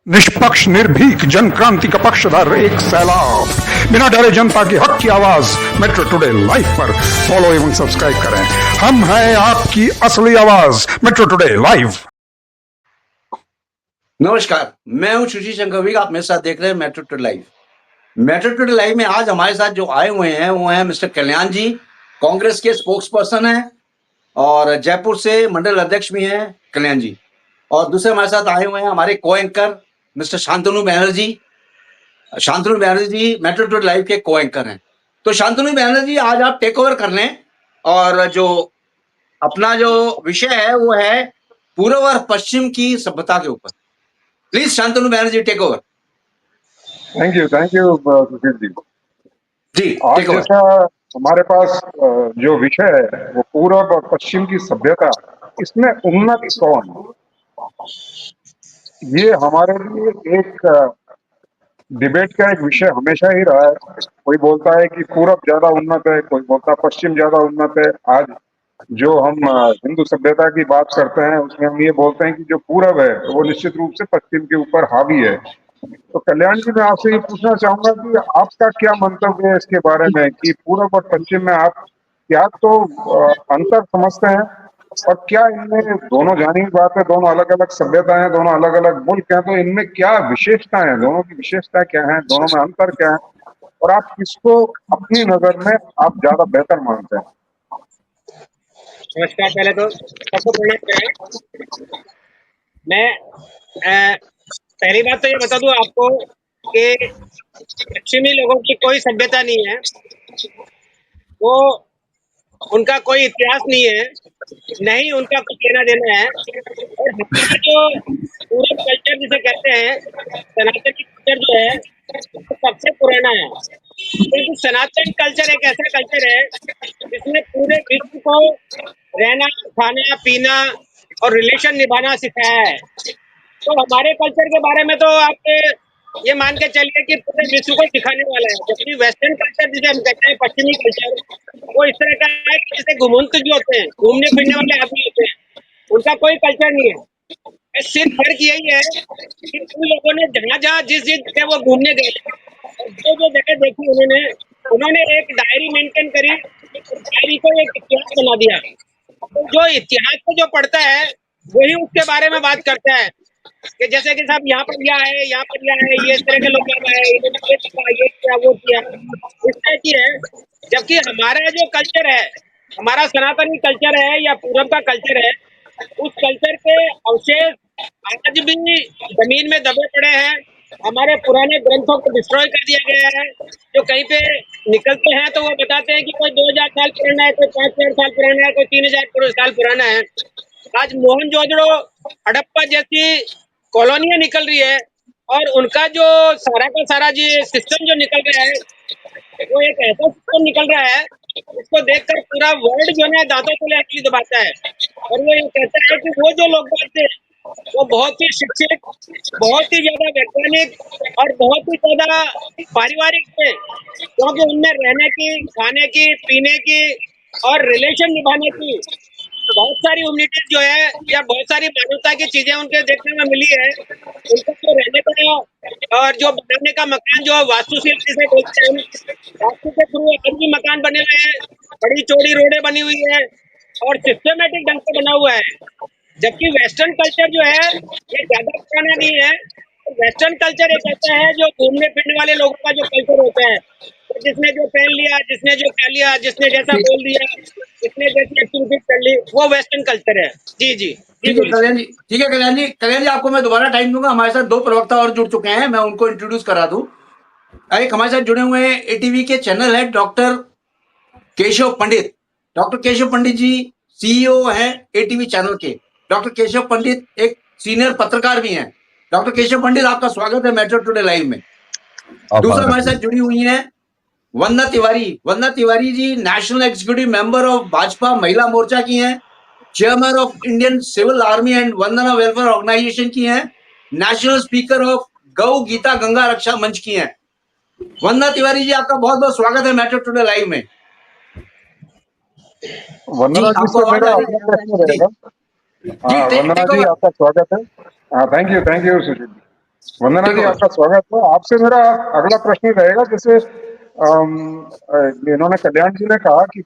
निष्पक्ष निर्भीक जन क्रांति का पक्षधर एक सैलाब, बिना डरे जनता की हक की आवाज मेट्रो टुडे लाइव पर फॉलो एवं सब्सक्राइब करें। हम हैं आपकी असली आवाज मेट्रो टुडे लाइव। नमस्कार, मैं हूं सुशील शंकर। आप मेरे साथ देख रहे हैं metro today live. Metro today live में आज हमारे साथ जो आए हुए हैं वो हैं मिस्टर कल्याण जी, कांग्रेस के स्पोक्स पर्सन हैं और जयपुर से मंडल अध्यक्ष भी हैं कल्याण जी। और दूसरे हमारे साथ आए हुए हैं हमारे को एंकर मिस्टर शांतनु बैनर्जी। शांतनु बैनर्जी जी मेट्रो टुडे लाइव के को एंकर हैं। तो शांतनु बैनर्जी, आज आप टेक ओवर कर लें और जो अपना जो विषय है वो है पूर्व और पश्चिम की सभ्यता के ऊपर। Please Shantanu Banerjee, take over. Thank you Sushil ji. जी, आज जैसा हमारे पास जो विषय है वो पूरब और पश्चिम की सभ्यता, इसमें उन्नत कौन, ये हमारे लिए एक डिबेट का एक विषय हमेशा ही रहा है। कोई बोलता है कि पूरब ज्यादा उन्नत है, कोई बोलता है पश्चिम ज्यादा उन्नत है। आज जो हम हिंदू सभ्यता की बात करते हैं उसमें हम ये बोलते हैं कि जो पूरब है वो निश्चित रूप से पश्चिम के ऊपर हावी है। तो कल्याण जी, मैं आपसे ये पूछना चाहूंगा कि आपका क्या मंतव्य है इसके बारे में कि पूरब और पश्चिम में आप क्या तो अंतर समझते हैं, और क्या इनमें, दोनों जानी बात है, दोनों अलग अलग सभ्यताएं हैं, दोनों अलग अलग मुल्क हैं, तो इनमें क्या विशेषताएं हैं, दोनों की विशेषताएं क्या हैं, दोनों में अंतर क्या है, और आप किसको अपनी नजर में आप ज्यादा बेहतर मानते हैं? नमस्कार। पहले तो सबको प्रणाम करें। मैं पहली बात तो ये बता दूं आपको कि पश्चिमी लोगों की कोई सभ्यता नहीं है, वो उनका कोई इतिहास नहीं है, नहीं उनका कुछ लेना देना है। और हमारा जो पूरब कल्चर जिसे कहते हैं, सनातनी कल्चर जो है वो सबसे पुराना है। क्योंकि सनातन कल्चर एक ऐसा कल्चर है जिसने पूरे विश्व को रहना, खाना, पीना और रिलेशन निभाना सिखाया है। तो हमारे कल्चर के बारे में तो आप ये मान के चलिए कि पूरे विश्व को सिखाने वाला है। जबकि वेस्टर्न कल्चर जिसे हम कहते हैं, पश्चिमी कल्चर, वो इस तरह का है कि जैसे घुमंत जो होते हैं, घूमने फिरने वाले आदमी होते हैं, उनका कोई कल्चर नहीं है। सिर्फ फर्क यही है कि उन लोगों ने जहाँ जिस जगह वो घूमने गए, जो जगह देखी उन्होंने एक डायरी मेंटेन करी, डायरी को एक इतिहास बना दिया। तो जो इतिहास को जो पढ़ता है वही उसके बारे में बात करता है कि जैसे कि साहब यहाँ पर यह है, यहाँ पर यह है, ये इस तरह के लोग आए, इन्होंने ये किया, वो किया, इस तरह की है। जबकि हमारा जो कल्चर है, हमारा सनातनी कल्चर है या पूरब का कल्चर है, उस कल्चर के अवशेष आज भी जमीन में दबे पड़े हैं। हमारे पुराने ग्रंथों को डिस्ट्रॉय कर दिया गया है। जो कहीं पे निकलते हैं तो वो बताते हैं कि कोई 2000 साल पुराना है, कोई 5000 साल पुराना है, कोई 3000 साल पुराना है। आज मोहनजोदड़ो, हड़प्पा जैसी कॉलोनियां निकल रही है और उनका जो सारा का सारा जी सिस्टम जो निकल रहा है, वो एक ऐसा सिस्टम निकल रहा है जिसको देखकर पूरा वर्ल्ड जो है दांतों को ले दबाता है। और वो ये कहता है कि वो जो लोग थे वो बहुत ही शिक्षित, बहुत ही ज्यादा वैज्ञानिक और बहुत ही ज्यादा पारिवारिक थे, क्योंकि उनमें रहने की, खाने की, पीने की और रिलेशन निभाने की बहुत सारी इम्यूनिटी जो है या बहुत सारी मानवता की चीजें उनके देखने में मिली है। उनका जो रहने का और जो बनाने का मकान जो वास्तुशिल्प जिसे बोलते हैं, वास्तु के थ्रू आज भी मकान बने हुए हैं, बड़ी चौड़ी रोडें बनी हुई है और सिस्टमेटिक ढंग से बना हुआ है। जबकि वेस्टर्न कल्चर जो है ये ज्यादा पुराना नहीं है। वेस्टर्न कल्चर एक ऐसा है जो घूमने फिरने वाले लोगों का जो कल्चर होता है, तो जिसने जो पहन लिया, जिसने जो खा लिया, जिसने जैसा बोल दिया, जिसने जैसी एक्टिविटी कर ली, वो वेस्टर्न कल्चर है। जी जी ठीक है कल्याण जी, ठीक है कल्याण जी, आपको मैं दोबारा टाइम दूंगा। हमारे साथ दो प्रवक्ता और जुड़ चुके हैं, मैं उनको इंट्रोड्यूस करा दूं। एक हमारे साथ जुड़े हुए हैं एटीवी के चैनल है डॉक्टर केशव पंडित। डॉक्टर केशव पंडित जी सीईओ हैं एटीवी चैनल के। डॉक्टर केशव पंडित एक सीनियर पत्रकार भी हैं। डॉक्टर केशव पंडित, आपका स्वागत है मेट्रो टुडे लाइव में। दूसरा हमारे साथ जुड़ी हुई है Vandana Tiwari. Vandana Tiwari ji national executive member of Bhajpa Mahila Morcha की हैं, chairman of Indian civil army and Vandana welfare organisation की हैं, नेशनल स्पीकर ऑफ गौ गीता गंगा रक्षा मंच की हैं। वंदना तिवारी जी, आपका बहुत बहुत स्वागत है मेट्रो टुडे लाइव में। वंदना जी से मेरा अपना प्रश्न रहेगा। हाँ वंदना जी, आपका स्वागत है। हाँ, थैंक यू सुशील जी। वंदना ठीक जी, है आपका स्वागत है। आपसे मेरा अगला प्रश्न रहेगा, जैसे इन्होंने कल्याण जी ने कहा कि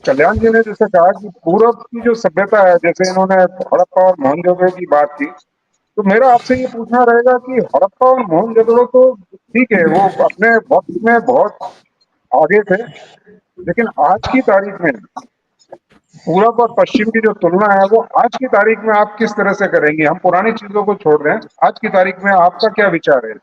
कल्याण जी ने जैसे कहा कि पूरब की जो सभ्यता है, जैसे इन्होंने हड़प्पा और मोहनजोदड़ो की बात की, तो मेरा आपसे ये पूछना रहेगा कि हड़प्पा और मोहनजोदड़ो तो ठीक है, वो अपने वक्त में बहुत आगे थे, लेकिन आज की तारीख में पूरब और पश्चिम की जो तुलना है वो आज की तारीख में आप किस तरह से करेंगे? हम पुरानी चीजों को छोड़ रहे हैं, आज की तारीख में आपका क्या विचार है?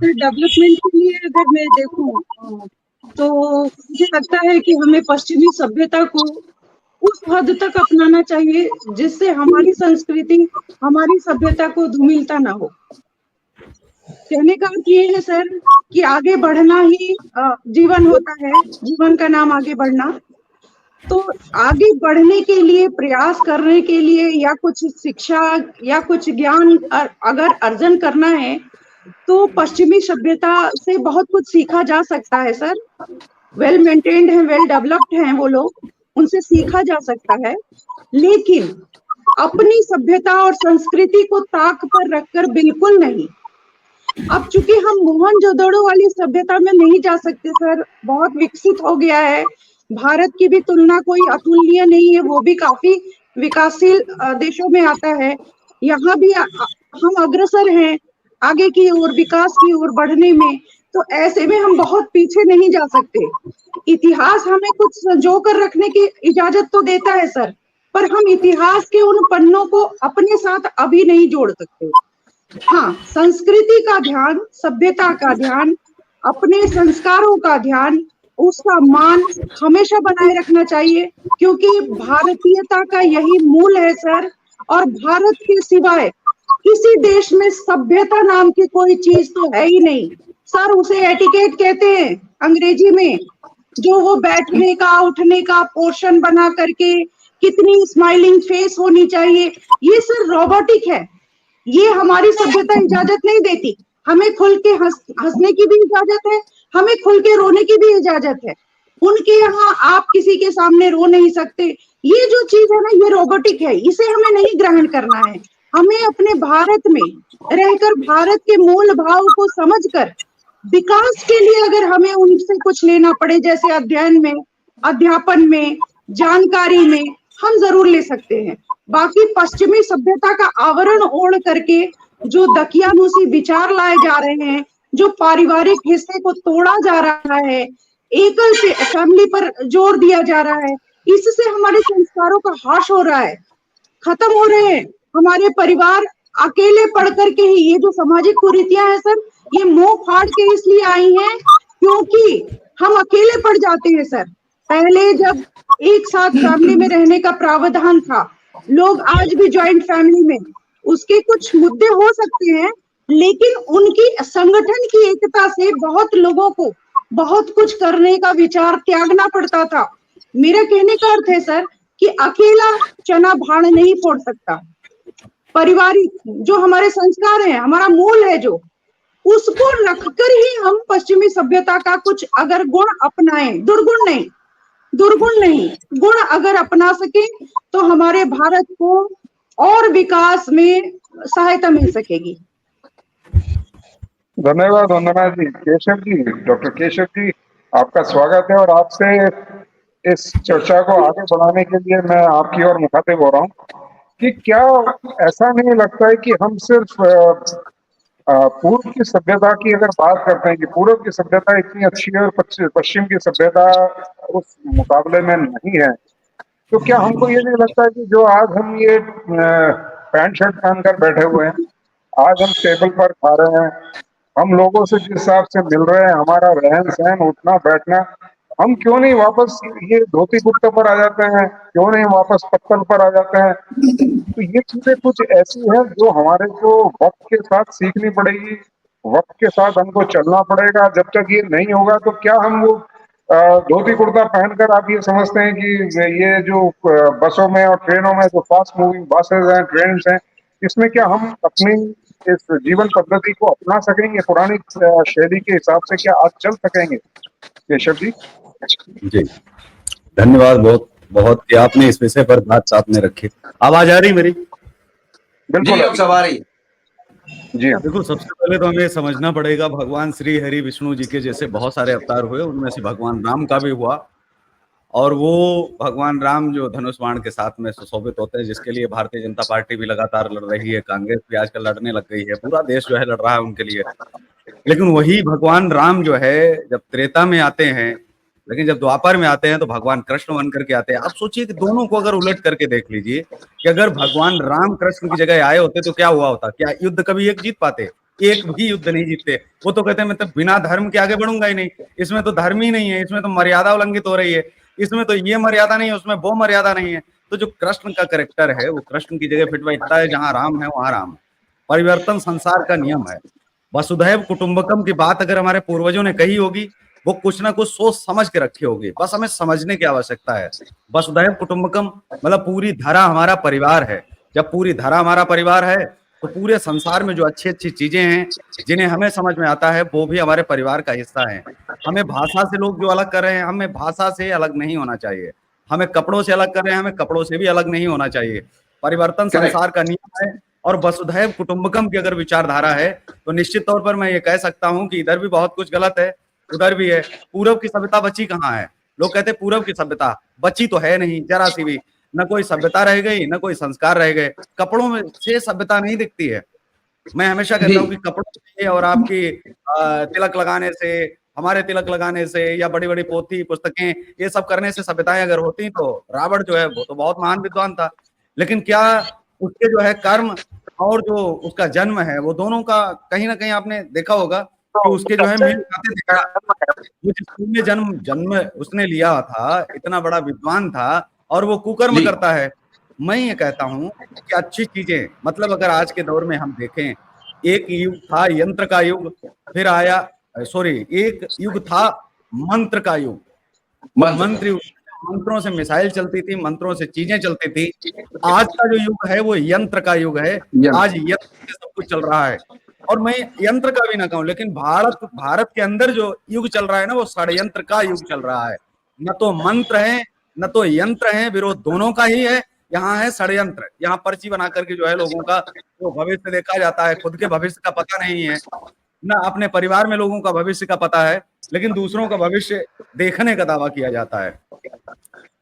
डेवलपमेंट के लिए अगर मैं देखूं तो मुझे लगता है कि हमें पश्चिमी सभ्यता को उस हद तक अपनाना चाहिए जिससे हमारी संस्कृति, हमारी सभ्यता को धूमिलता ना हो। कहने का अर्थ ये है सर कि आगे बढ़ना ही जीवन होता है, जीवन का नाम आगे बढ़ना। तो आगे बढ़ने के लिए, प्रयास करने के लिए या कुछ शिक्षा या कुछ ज्ञान अगर अर्जन करना है तो पश्चिमी सभ्यता से बहुत कुछ सीखा जा सकता है सर। वेल मेंटेन्ड है, वेल डेवलप्ड हैं वो लोग, उनसे सीखा जा सकता है, लेकिन अपनी सभ्यता और संस्कृति को ताक पर रखकर बिल्कुल नहीं। अब चूंकि हम मोहनजोदड़ो वाली सभ्यता में नहीं जा सकते सर, बहुत विकसित हो गया है, भारत की भी तुलना कोई अतुलनीय नहीं है, वो भी काफी विकासशील देशों में आता है। यहाँ भी हम अग्रसर हैं आगे की ओर, विकास की ओर बढ़ने में। तो ऐसे में हम बहुत पीछे नहीं जा सकते। इतिहास हमें कुछ संजो कर रखने की इजाजत तो देता है सर, पर हम इतिहास के उन पन्नों को अपने साथ अभी नहीं जोड़ सकते। हाँ, संस्कृति का ध्यान, सभ्यता का ध्यान, अपने संस्कारों का ध्यान, उसका मान हमेशा बनाए रखना चाहिए, क्योंकि भारतीयता का यही मूल है सर। और भारत के सिवाय किसी देश में सभ्यता नाम की कोई चीज तो है ही नहीं सर। उसे एटिकेट कहते हैं अंग्रेजी में, जो वो बैठने का, उठने का पोर्शन बना करके कितनी स्माइलिंग फेस होनी चाहिए, ये सर रोबोटिक है। ये हमारी सभ्यता इजाजत नहीं देती। हमें खुल के हंसने की भी इजाजत है, हमें खुल के रोने की भी इजाजत है। उनके यहाँ आप किसी के सामने रो नहीं सकते। ये जो चीज है ना, ये रोबोटिक है, इसे हमें नहीं ग्रहण करना है। हमें अपने भारत में रहकर भारत के मूल भाव को समझकर विकास के लिए अगर हमें उनसे कुछ लेना पड़े, जैसे अध्ययन में, अध्यापन में, जानकारी में, हम जरूर ले सकते हैं। बाकी पश्चिमी सभ्यता का आवरण ओढ़ करके जो दकियानूसी विचार लाए जा रहे हैं, जो पारिवारिक हिस्से को तोड़ा जा रहा है, एकल फैमिली पर जोर दिया जा रहा है, इससे हमारे संस्कारों का ह्रास हो रहा है, खत्म हो रहे हैं हमारे परिवार। अकेले पढ़ करके ही ये जो सामाजिक कुरीतियां हैं सर, ये मुंह फाड़ के इसलिए आई हैं क्योंकि हम अकेले पड़ जाते हैं सर। पहले जब एक साथ फैमिली में रहने का प्रावधान था, लोग आज भी ज्वाइंट फैमिली में, उसके कुछ मुद्दे हो सकते हैं, लेकिन उनकी संगठन की एकता से बहुत लोगों को बहुत कुछ करने का विचार त्यागना पड़ता था। मेरा कहने का अर्थ है सर कि अकेला चना भाड़ नहीं फोड़ सकता। पारिवारिक जो हमारे संस्कार हैं, हमारा मूल है, जो उसको रखकर ही हम पश्चिमी सभ्यता का कुछ अगर गुण अपनाएं, दुर्गुण नहीं, गुण अगर अपना सके तो हमारे भारत को और विकास में सहायता मिल सकेगी। धन्यवाद वंदना जी। केशव जी, डॉक्टर केशव जी, आपका स्वागत है। और आपसे इस चर्चा को आगे बढ़ाने के लिए मैं आपकी ओर मुखातिब हो रहा हूँ कि क्या ऐसा नहीं लगता है कि हम सिर्फ पूर्व की सभ्यता की अगर बात करते हैं कि पूर्व की सभ्यता इतनी अच्छी है और पश्चिम की सभ्यता उस मुकाबले में नहीं है, तो क्या हमको ये नहीं लगता है कि जो आज हम ये पैंट शर्ट पहनकर बैठे हुए हैं, आज हम टेबल पर खा रहे हैं, हम लोगों से जिस हिसाब से मिल रहे हैं, हमारा रहन सहन, उठना बैठना, हम क्यों नहीं वापस ये धोती कुर्ते पर आ जाते हैं, क्यों नहीं वापस पत्तल पर आ जाते हैं? तो ये चीजें कुछ ऐसी हैं जो हमारे को वक्त के साथ सीखनी पड़ेगी, वक्त के साथ हमको चलना पड़ेगा। जब तक ये नहीं होगा तो क्या हम वो धोती कुर्ता पहनकर आप ये समझते हैं कि ये जो बसों में और ट्रेनों में जो फास्ट मूविंग बसेज हैं, ट्रेन हैं, इसमें क्या हम अपनी इस जीवन पद्धति को अपना सकेंगे? पुरानी शैली के हिसाब से क्या आज चल सकेंगे? केशव जी जी, धन्यवाद। बहुत बहुत कि आपने इस विषय पर बात साथ में रखी। आवाज आ रही मेरी? बिल्कुल जी अब सवारी। जी हाँ। देखो, सबसे पहले तो हमें समझना पड़ेगा, भगवान श्री हरि विष्णु जी के जैसे बहुत सारे अवतार हुए, उनमें से भगवान राम का भी हुआ, और वो भगवान राम जो धनुष बाण के साथ में सुशोभित होते हैं, जिसके लिए भारतीय जनता पार्टी भी लगातार लड़ रही है, कांग्रेस भी आजकल लड़ने लग गई है, पूरा देश जो है लड़ रहा है उनके लिए। लेकिन वही भगवान राम जो है जब त्रेता में आते हैं, लेकिन जब द्वापर में आते हैं तो भगवान कृष्ण बन करके आते हैं। आप सोचिए कि दोनों को अगर उलट करके देख लीजिए कि अगर भगवान राम कृष्ण की जगह आए होते तो क्या हुआ होता? क्या युद्ध कभी एक जीत पाते? एक भी युद्ध नहीं जीतते। वो तो कहते हैं मैं तो बिना धर्म के आगे बढ़ूंगा ही नहीं, इसमें तो धर्म ही नहीं है, इसमें तो मर्यादा उल्लंघित हो रही है, इसमें तो ये मर्यादा नहीं है, उसमें वो मर्यादा नहीं है। तो जो कृष्ण का कैरेक्टर है वो कृष्ण की जगह फिट बैठता है, जहां राम है वहां राम है। परिवर्तन संसार का नियम है। वसुधैव कुटुंबकम की बात अगर हमारे पूर्वजों ने कही होगी, वो कुछ ना कुछ सोच समझ के रखी होगी, बस हमें समझने की आवश्यकता है। वसुधैव कुटुंबकम मतलब पूरी धरा हमारा परिवार है। जब पूरी धरा हमारा परिवार है तो पूरे संसार में जो अच्छी अच्छी चीजें हैं जिन्हें हमें समझ में आता है वो भी हमारे परिवार का हिस्सा है। हमें भाषा से लोग जो अलग कर रहे हैं, हमें भाषा से अलग नहीं होना चाहिए। हमें कपड़ों से अलग कर रहे हैं, हमें कपड़ों से भी अलग नहीं होना चाहिए। परिवर्तन संसार का नियम है। और वसुधैव कुटुंबकम की अगर विचारधारा है तो निश्चित तौर पर मैं ये कह सकता हूं कि इधर भी बहुत कुछ गलत है, उधर भी है। पूरब की सभ्यता बची कहाँ है? लोग कहते हैं पूरब की सभ्यता बची तो है नहीं जरा सी भी, न कोई सभ्यता रह गई, न कोई संस्कार रह गए। कपड़ों में से सभ्यता नहीं दिखती है। मैं हमेशा कहता हूँ कि कपड़ों से और आपकी तिलक लगाने से, हमारे तिलक लगाने से या बड़ी बड़ी पोथी पुस्तकें ये सब करने से सभ्यताएं अगर होती तो रावण जो है वो तो बहुत महान विद्वान था। लेकिन क्या उसके जो है कर्म और जो उसका जन्म है वो दोनों का कहीं ना कहीं आपने देखा होगा कि उसके जो है मेल खाते थे। वो जिस स्कूल में जन्म जन्म उसने लिया था, इतना बड़ा विद्वान था, और वो कुकर्म जी। करता है। मैं ये कहता हूँ कि अच्छी चीजें, मतलब अगर आज के दौर में हम देखें, एक युग था यंत्र का युग, फिर आया एक युग था मंत्र का युग। वो मंत्र। मंत्रों से मिसाइल चलती थी, मंत्रों से चीजें चलती थी। आज का जो युग है वो यंत्र का युग है। आज यंत्र से सब कुछ चल रहा है। और मैं यंत्र का भी ना कहूं, लेकिन भारत के अंदर जो युग चल रहा है ना, वो षड्यंत्र का युग चल रहा है। न तो मंत्र है न तो यंत्र है, विरोध दोनों का ही है। यहाँ है षड्यंत्र। यहाँ पर्ची बना करके जो है लोगों का वो भविष्य देखा जाता है। खुद के भविष्य का पता नहीं है, ना अपने परिवार में लोगों का भविष्य का पता है, लेकिन दूसरों का भविष्य देखने का दावा किया जाता है।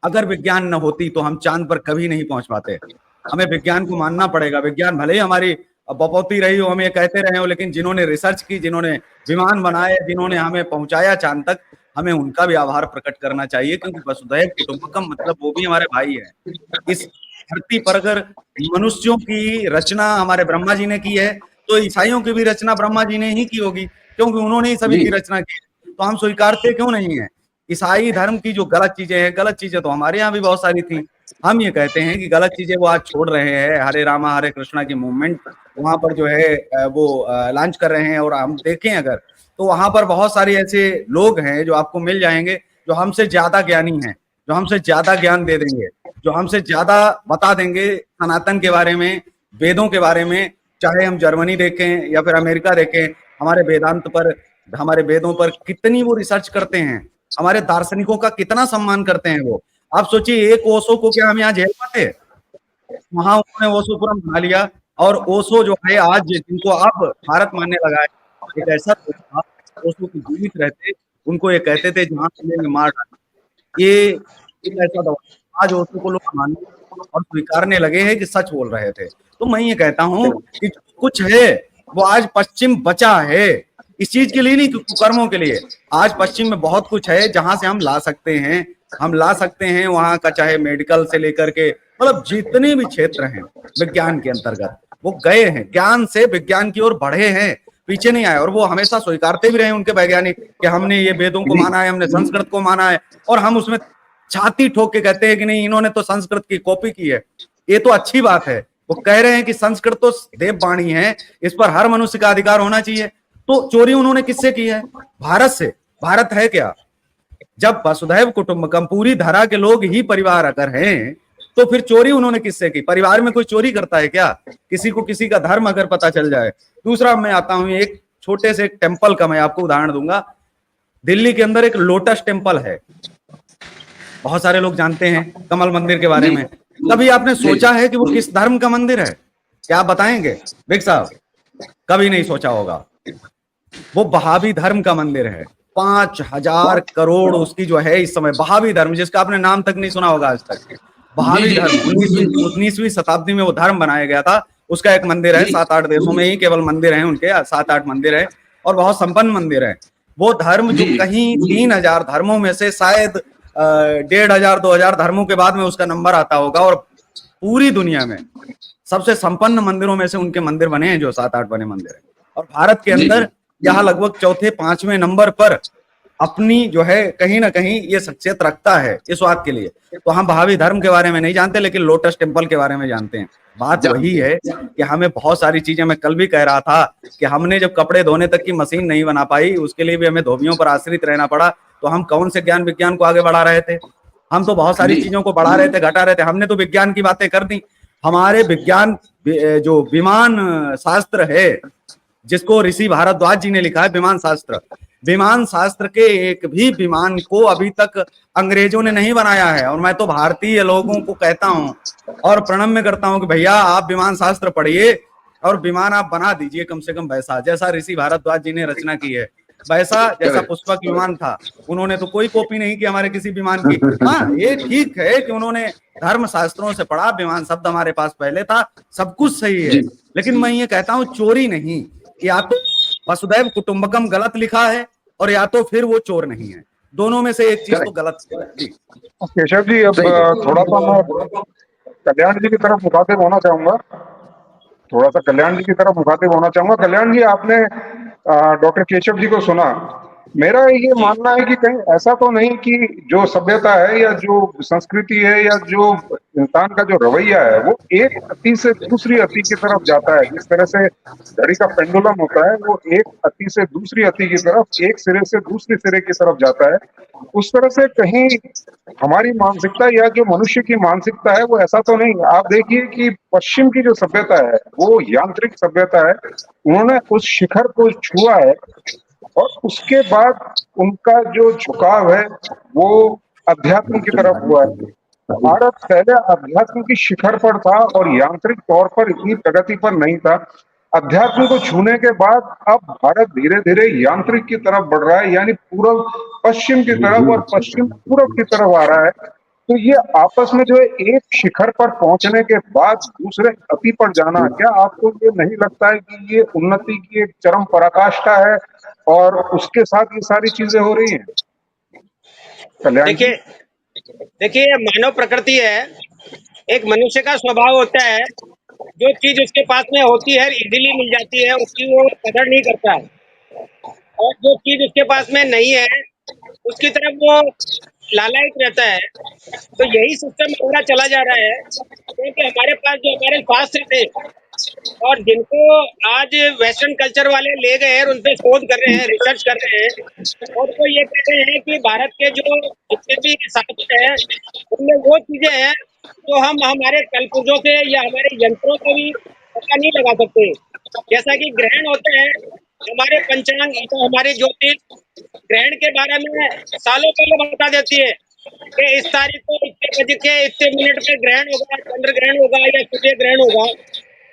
अगर विज्ञान न होती तो हम चांद पर कभी नहीं पहुंच पाते। हमें विज्ञान को मानना पड़ेगा। विज्ञान भले ही हमारी बपौती रही हो, हम ये कहते रहे हो, लेकिन जिन्होंने रिसर्च की, जिन्होंने विमान बनाए, जिन्होंने हमें पहुंचाया चांद तक, हमें उनका भी आभार प्रकट करना चाहिए, क्योंकि वसुधैव कुटुंबकम मतलब वो भी हमारे भाई है। इस धरती पर अगर मनुष्यों की रचना हमारे ब्रह्मा जी ने की है तो ईसाइयों की भी रचना ब्रह्मा जी ने ही की होगी, क्योंकि उन्होंने ही सभी की रचना की। तो हम स्वीकारते क्यों नहीं है? ईसाई धर्म की जो गलत चीजें हैं, गलत चीजें तो हमारे यहाँ भी बहुत सारी थी। हम ये कहते हैं कि गलत चीजें वो आज छोड़ रहे हैं। हरे रामा हरे कृष्णा की मूवमेंट वहां पर जो है वो लॉन्च कर रहे हैं। और हम देखें अगर तो वहां पर बहुत सारे ऐसे लोग हैं जो आपको मिल जाएंगे जो हमसे ज्यादा ज्ञानी हैं, जो हमसे ज्यादा ज्ञान दे देंगे, जो हमसे ज्यादा बता देंगे सनातन के बारे में, वेदों के बारे में। चाहे हम जर्मनी देखें या फिर अमेरिका देखें, हमारे वेदांत पर, हमारे वेदों पर कितनी वो रिसर्च करते हैं, हमारे दार्शनिकों का कितना सम्मान करते हैं वो। आप सोचिए, एक ओशो को क्या हम यहाँ झेल पाते? वहां उन्होंने ओशोपुरम बना लिया। और ओशो जो है आज जिनको अब भारत मानने लगा है, एक ऐसा था ओशो की जीवित रहते उनको ये कहते थे जहां मिलेंगे मार डालेंगे। ये एक ऐसा दवा आज ओशो को लोग मानने और स्वीकारने लगे हैं कि सच बोल रहे थे। तो मैं ये कहता हूँ कि जो कुछ है वो आज पश्चिम बचा है, इस चीज के लिए नहीं, कुकर्मों के लिए। आज पश्चिम में बहुत कुछ है जहां से हम ला सकते हैं, हम ला सकते हैं वहां का, चाहे मेडिकल से लेकर के, मतलब जितने भी क्षेत्र हैं विज्ञान के अंतर्गत वो गए हैं, ज्ञान से विज्ञान की ओर बढ़े हैं, पीछे नहीं आए। और वो हमेशा स्वीकारते भी रहे उनके वैज्ञानिक कि हमने ये वेदों को माना है, हमने संस्कृत को माना है, और हम उसमें छाती ठोक के कहते हैं कि नहीं इन्होंने तो संस्कृत की कॉपी की है। ये तो अच्छी बात है। वो कह रहे हैं कि संस्कृत तो देव वाणी है, इस पर हर मनुष्य का अधिकार होना चाहिए। तो चोरी उन्होंने किससे की है? भारत से। भारत है क्या? जब वसुधैव कुटुंबकम पूरी धरा के लोग ही परिवार अगर हैं तो फिर चोरी उन्होंने किससे की? परिवार में कोई चोरी करता है क्या? किसी को किसी का धर्म अगर पता चल जाए। दूसरा मैं आता हूं एक छोटे से टेम्पल का मैं आपको उदाहरण दूंगा। दिल्ली के अंदर एक लोटस टेम्पल है। बहुत सारे लोग जानते हैं कमल मंदिर के बारे में। कभी आपने सोचा है कि वो किस धर्म का मंदिर है? क्या आप बताएंगे विक साहब? कभी नहीं सोचा होगा। वो बहावी धर्म का मंदिर है। 5,000 करोड़ उसकी जो है इस समय, बहावी धर्म, जिसका आपने नाम तक नहीं सुना होगा आज तक। बहावी धर्म 19वीं शताब्दी में वो धर्म बनाया गया था। उसका एक मंदिर है, 7-8 देशों में ही केवल मंदिर है उनके, 7-8 मंदिर है और बहुत संपन्न मंदिर है। वो धर्म जो कहीं 3,000 धर्मों में से शायद 1,500-2,000 धर्मों के बाद में उसका नंबर आता होगा, और पूरी दुनिया में सबसे संपन्न मंदिरों में से उनके मंदिर बने हैं, जो 7-8 बने मंदिर है। और भारत के अंदर यहाँ लगभग 4-5वें नंबर पर अपनी जो है कहीं ना कहीं ये शख्सियत रखता है इस बात के लिए। तो हम बहावी धर्म के बारे में नहीं जानते, लेकिन लोटस टेम्पल के बारे में जानते हैं। बात वही है कि हमें बहुत सारी चीजें, मैं कल भी कह रहा था कि हमने जब कपड़े धोने तक की मशीन नहीं बना पाई, उसके लिए भी हमें धोबियों पर आश्रित रहना पड़ा, तो हम कौन से ज्ञान विज्ञान को आगे बढ़ा रहे थे? हम तो बहुत सारी चीजों को बढ़ा रहे थे, घटा रहे थे। हमने तो विज्ञान की बातें कर दी। हमारे विज्ञान जो विमान शास्त्र है, जिसको ऋषि भारद्वाज जी ने लिखा है, विमान शास्त्र के एक भी विमान को अभी तक अंग्रेजों ने नहीं बनाया है। और मैं तो भारतीय लोगों को कहता हूं और प्रणम्य करता हूं कि भैया आप विमान शास्त्र पढ़िए और विमान आप बना दीजिए, कम से कम वैसा जैसा ऋषि भारद्वाज जी ने रचना की है, वैसा जैसा पुष्पक विमान था। उन्होंने तो कोई कॉपी नहीं की हमारे किसी विमान की। हाँ, ये ठीक है कि उन्होंने धर्म शास्त्रों से पढ़ा, विमान शब्द हमारे पास पहले था, सब कुछ सही है, लेकिन मैं ये कहता हूं चोरी नहीं। या तो वसुदैव कुटुंबकम गलत लिखा है और या तो फिर वो चोर नहीं है। दोनों में से एक चीज तो गलत है। जी केशव जी, अब थोड़ा सा मैं कल्याण जी की तरफ मुखातिब होना चाहूंगा। कल्याण जी, आपने डॉक्टर केशव जी को सुना। मेरा ये मानना है कि कहीं ऐसा तो नहीं कि जो सभ्यता है या जो संस्कृति है या जो इंसान का जो रवैया है, वो एक अति से दूसरी अति की तरफ जाता है। जिस तरह से घड़ी का पेंडुलम होता है, वो एक अति से दूसरी अति की तरफ, एक सिरे से दूसरे सिरे की तरफ जाता है, उस तरह से कहीं हमारी मानसिकता या जो मनुष्य की मानसिकता है वो ऐसा तो नहीं। आप देखिए कि पश्चिम की जो सभ्यता है वो यांत्रिक सभ्यता है। उन्होंने उस शिखर को छुआ है और उसके बाद उनका जो झुकाव है वो अध्यात्म की तरफ हुआ है। भारत पहले अध्यात्म की शिखर पर था और यांत्रिक तौर पर इतनी प्रगति पर नहीं था। अध्यात्म को छूने के बाद अब भारत धीरे धीरे यांत्रिक की तरफ बढ़ रहा है, यानी पूर्व पश्चिम की तरफ और पश्चिम पूर्व की तरफ आ रहा है। तो ये आपस में जो है एक शिखर पर पहुंचने के बाद दूसरे अति पर जाना, क्या आपको ये नहीं लगता है कि ये उन्नति की एक चरम पराकाष्ठा है और उसके साथ ये सारी चीजें हो रही हैं? कल्याण जी? देखिए मानव प्रकृति है, एक मनुष्य का स्वभाव होता है, जो चीज उसके पास में होती है, इजीली मिल जाती है, उसकी वो कदर नहीं करता है, और जो चीज उसके पास में नहीं है उसकी तरफ वो लालायित रहता है। तो यही सिस्टम हमारा चला जा रहा है, क्योंकि हमारे पास जो हमारे शास्त्र थे और जिनको आज वेस्टर्न कल्चर वाले ले गए हैं, उन पे शोध कर रहे हैं, रिसर्च कर रहे हैं, और वो ये कह रहे हैं कि भारत के जो जितने भी शास्त्र हैं उनमें वो चीजें हैं जो हम हमारे कलपुर्जों से या हमारे यंत्रों से भी पता नहीं लगा सकते। जैसा कि ग्रहण होता है, हमारे पंचांग तो हमारे ज्योतिष ग्रहण के बारे में सालों पहले बता देती है कि इस तारीख को इतने बजे के इतने मिनट में ग्रहण होगा, चंद्र ग्रहण होगा या सूर्य ग्रहण होगा।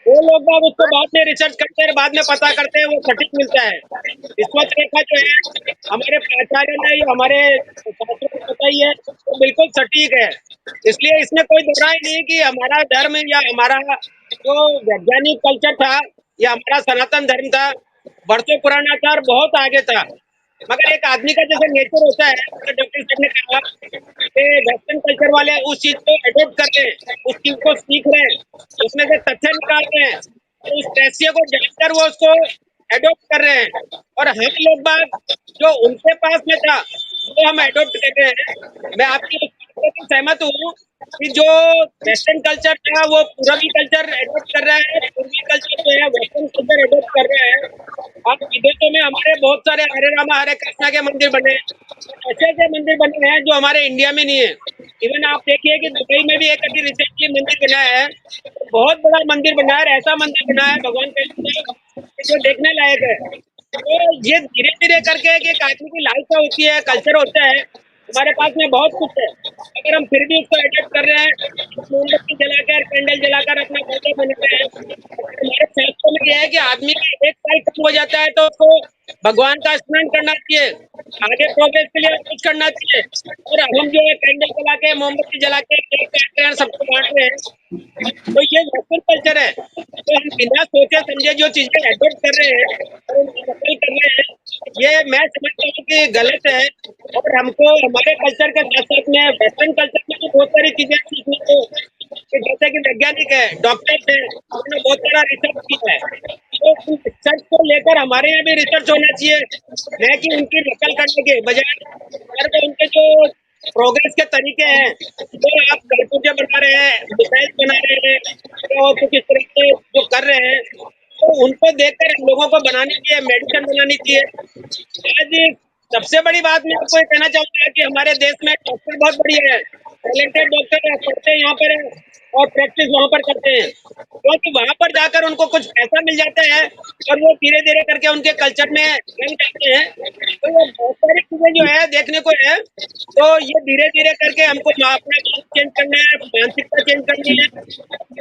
वो लोग बाग उसको बाद में रिसर्च करते हैं, बाद में पता करते हैं, वो सटीक मिलता है। विश्वत रेखा जो है हमारे प्राचार्य ने या हमारे शास्त्रों को पता ही है, तो बिल्कुल सटीक है। इसलिए इसमें कोई दोहराई नहीं कि हमारा धर्म या हमारा जो वैज्ञानिक कल्चर था या हमारा सनातन धर्म था, बरसों पुराना था और बहुत आगे था। मगर एक आदमी का जैसे नेचर होता है, तो डॉक्टर साहब ने कहा कि वेस्टर्न कल्चर वाले उस चीज को एडोप्ट कर रहे हैं, उस चीज को सीख रहे हैं, उसमें से तथ्य निकाल रहे हैं, तो उस तथ्य को जानकर वो उसको एडोप्ट कर रहे हैं, और हम लोग बात जो उनके पास में था वो हम एडोप्ट कर रहे हैं। मैं आपकी इस बात से सहमत हूँ कि जो वेस्टर्न कल्चर था वो पूर्वी कल्चर एडोप्ट कर रहा है, पूर्वी कल्चर जो है वेस्टर्न कल्चर एडोप्ट कर रहा है। अब विदेशों में हमारे बहुत सारे हरे रामा हरे कृष्णा के मंदिर बने, ऐसे ऐसे मंदिर बने हैं जो हमारे इंडिया में नहीं है। इवन आप देखिए कि दुबई में भी एक अभी रिसेंटली मंदिर बना है, बहुत बड़ा मंदिर बना है, ऐसा मंदिर बना है भगवान का जो देखने लायक है। तो ये धीरे धीरे करके एक आदमी की लाइफ होती है, कल्चर होता है, हमारे पास में बहुत कुछ है, अगर हम फिर भी उसको एडप्ट कर रहे हैं, मोमबत्ती जलाकर कैंडल जलाकर अपना बर्थडे मना रहे हैं। हमारे शास्त्रों में यह है कि आदमी का 1 साल कम हो जाता है तो उसको भगवान का स्मरण करना चाहिए, आगे प्रोग्रेस के लिए कुछ करना चाहिए। और हम जो है कैंडल जला के मोमबत्ती जला के केक काट रहे हैं, सबको बांट रहे हैं, तो ये वेस्टर्न कल्चर है। तो हम बिना सोचे समझे जो चीजें एडॉप्ट कर रहे हैं और उनको नकल कर रहे हैं, ये मैं समझता हूँ कि गलत है। और हमको हमारे कल्चर के साथ साथ में वेस्टर्न कल्चर में भी बहुत सारी चीजें सीखने को, कि जैसे कि वैज्ञानिक है, डॉक्टर्स है, उन्होंने बहुत सारा रिसर्च किया है, तो उस रिसर्च को लेकर हमारे यहाँ भी रिसर्च होना चाहिए, न कि उनकी नकल करने के बजाय। हर को उनके जो प्रोग्रेस के तरीके हैं, तो आप खरबूजे बना रहे हैं, मिसाइल बना रहे हैं, तो कुछ इस तरह से जो कर रहे हैं, तो उनको देखकर हम लोगों को बनानी चाहिए, मेडिसिन बनानी चाहिए। आज सबसे बड़ी बात मैं आपको ये कहना चाहूंगा कि हमारे देश में डॉक्टर बहुत बढ़िया है, टैलेंटेड डॉक्टर है, पढ़ते यहाँ पर है और प्रैक्टिस वहां पर करते हैं, क्योंकि वहां पर जाकर उनको कुछ पैसा मिल जाता है और वो धीरे धीरे करके उनके कल्चर में रंग जाते हैं। तो ये बहुत सारी चीजें जो है देखने को है, तो ये धीरे धीरे करके हमको अपना चेंज करना है, मानसिकता चेंज करनी है,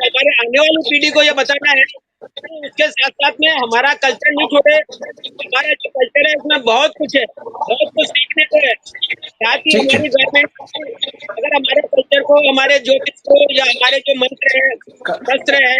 हमारे आने वाली पीढ़ी को ये बताना है। तो उसके साथ साथ में हमारा कल्चर नहीं छोड़े, हमारा जो कल्चर है उसमें बहुत कुछ है, बहुत कुछ सीखने को है। साथ ही ठीक है। हमारी गवर्नमेंट अगर हमारे कल्चर को, हमारे ज्योतिष को, या हमारे जो मंत्र है, शस्त्र है,